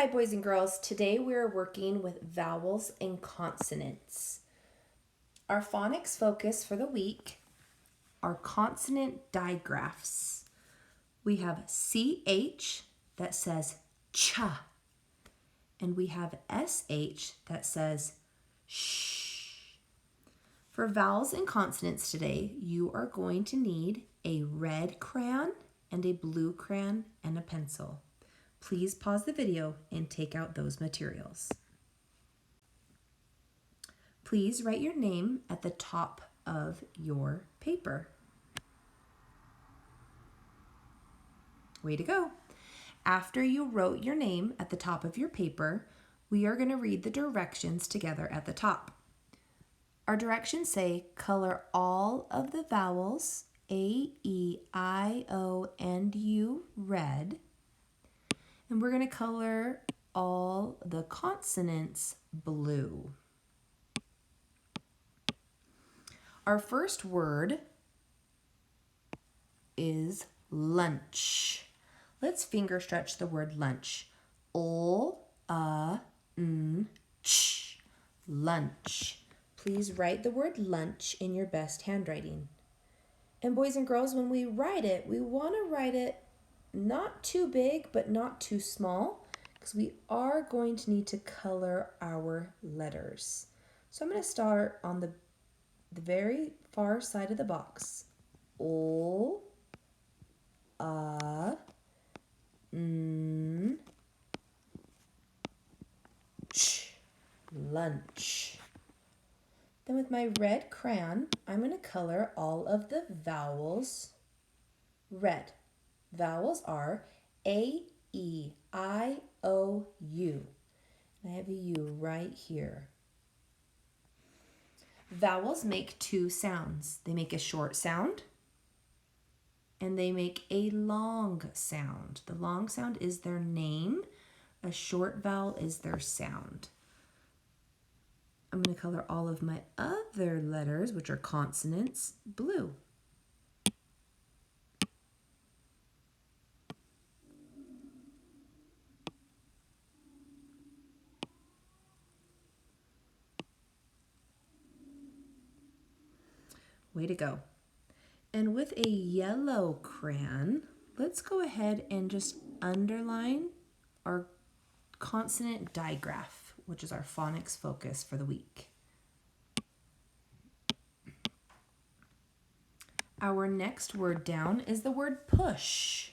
Hi boys and girls, today we're working with vowels and consonants. Our phonics focus for the week are consonant digraphs. We have CH that says ch, and we have SH that says sh. For vowels and consonants today, you are going to need a red crayon and a blue crayon and a pencil. Please pause the video and take out those materials. Please write your name at the top of your paper. Way to go. After you wrote your name at the top of your paper, we are going to read the directions together at the top. Our directions say color all of the vowels A, E, I, O, and U red. And we're going to color all the consonants blue. Our first word is lunch. Let's finger stretch the word lunch. Ch. Lunch. Please write the word lunch in your best handwriting. And boys and girls, when we write it, we want to write it not too big, but not too small, because we are going to need to color our letters. So I'm going to start on the very far side of the box. Ch. Lunch. Then with my red crayon, I'm going to color all of the vowels red. Vowels are A, E, I, O, U. I have a U right here. Vowels make two sounds. They make a short sound and they make a long sound. The long sound is their name. A short vowel is their sound. I'm going to color all of my other letters, which are consonants, blue. Way to go. And with a yellow crayon, let's go ahead and just underline our consonant digraph, which is our phonics focus for the week. Our next word down is the word push.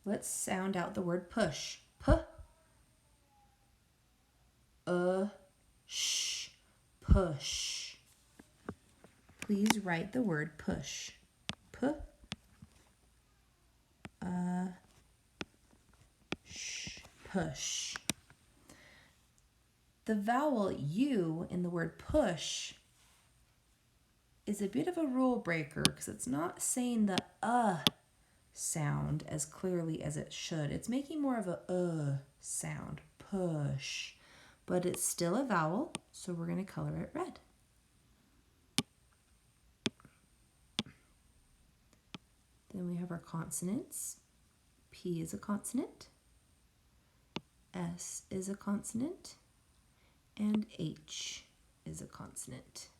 Let's sound out the word push. Sh. Push. Please write the word push. Push. The vowel U in the word push is a bit of a rule breaker because it's not saying the sound as clearly as it should. It's making more of a sound, push, but it's still a vowel, so we're going to color it red. Then we have our consonants. P is a consonant, S is a consonant, and H is a consonant.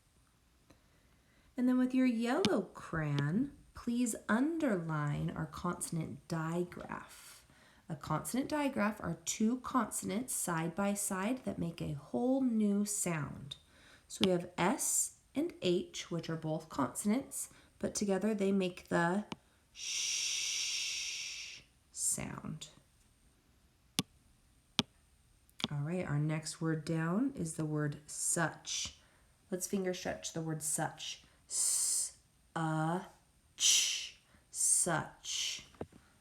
And then with your yellow crayon, please underline our consonant digraph. A consonant digraph are two consonants side by side that make a whole new sound. So we have S and H, which are both consonants, but together they make the sh sound. All right, our next word down is the word such. Let's finger stretch the word such. Ch, such.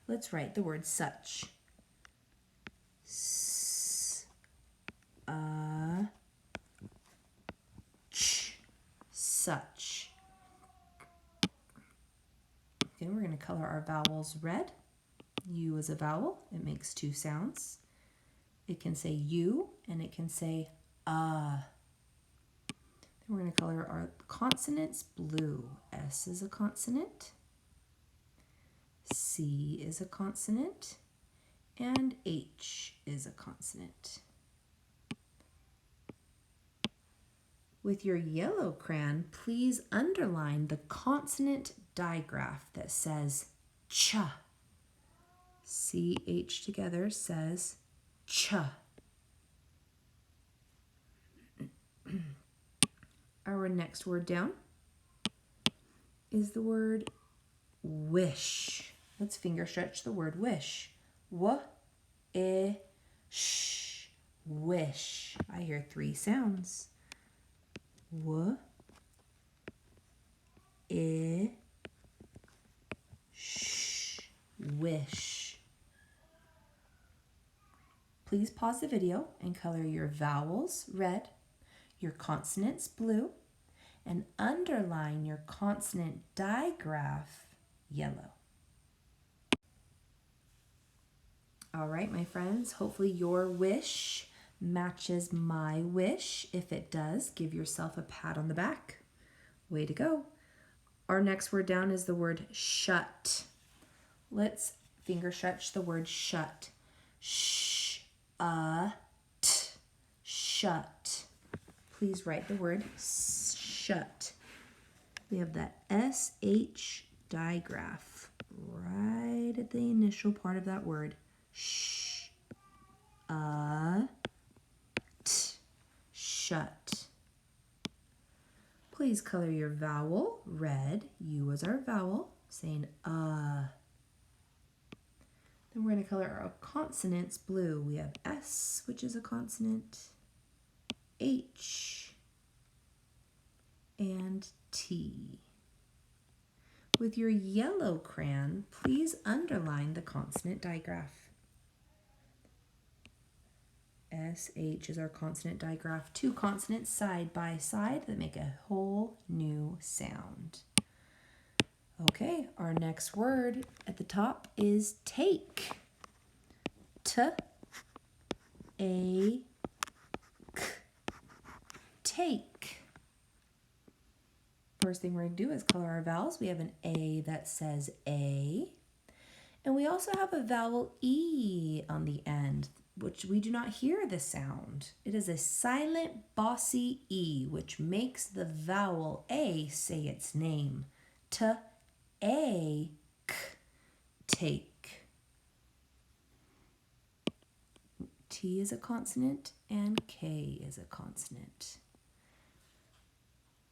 Let's write the word such. Ch, such. Then we're going to color our vowels red. U is a vowel. It makes two sounds. It can say U and it can say Then we're going to color our consonants blue. S is a consonant. C is a consonant. and H is a consonant. With your yellow crayon, please underline the consonant digraph that says ch. CH together says ch. Our next word down is the word wish. Let's finger stretch the word wish. W-I-sh, wish. I hear 3 sounds. W-I-sh, wish. Please pause the video and color your vowels red, your consonants blue, and underline your consonant digraph yellow. All right, my friends, hopefully your wish matches my wish. If it does, give yourself a pat on the back. Way to go. Our next word down is the word shut. Let's finger stretch the word shut. Shut. Please write the word shut. We have that SH digraph right at the initial part of that word. Shut. Please color your vowel red. U is our vowel, saying Then we're going to color our consonants blue. We have S, which is a consonant, H, and T. With your yellow crayon, please underline the consonant digraph. SH is our consonant digraph. 2 consonants side by side that make a whole new sound. Okay, our next word at the top is take. T-A-K. Take. First thing we're going to do is color our vowels. We have an A that says A. And we also have a vowel E on the end, which we do not hear the sound. It is a silent, bossy E, which makes the vowel A say its name. T-A-K. Take. T is a consonant and K is a consonant.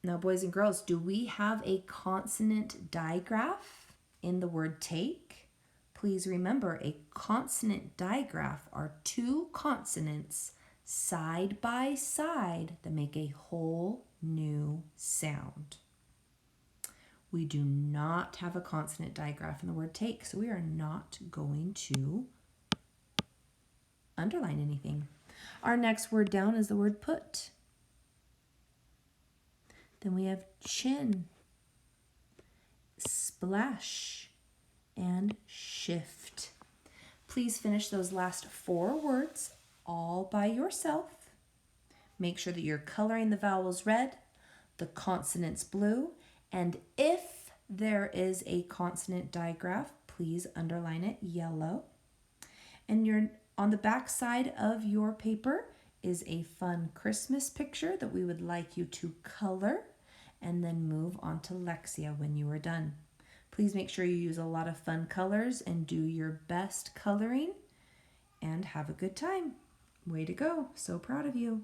Now, boys and girls, do we have a consonant digraph in the word take? Please remember, a consonant digraph are 2 consonants side by side that make a whole new sound. We do not have a consonant digraph in the word take, so we are not going to underline anything. Our next word down is the word put. Then we have chin, splash, and shift. Please finish those last 4 words all by yourself. Make sure that you're coloring the vowels red, the consonants blue, and if there is a consonant digraph, please underline it yellow. And on the back side of your paper is a fun Christmas picture that we would like you to color and then move on to Lexia when you are done. Please make sure you use a lot of fun colors and do your best coloring and have a good time. Way to go. So proud of you.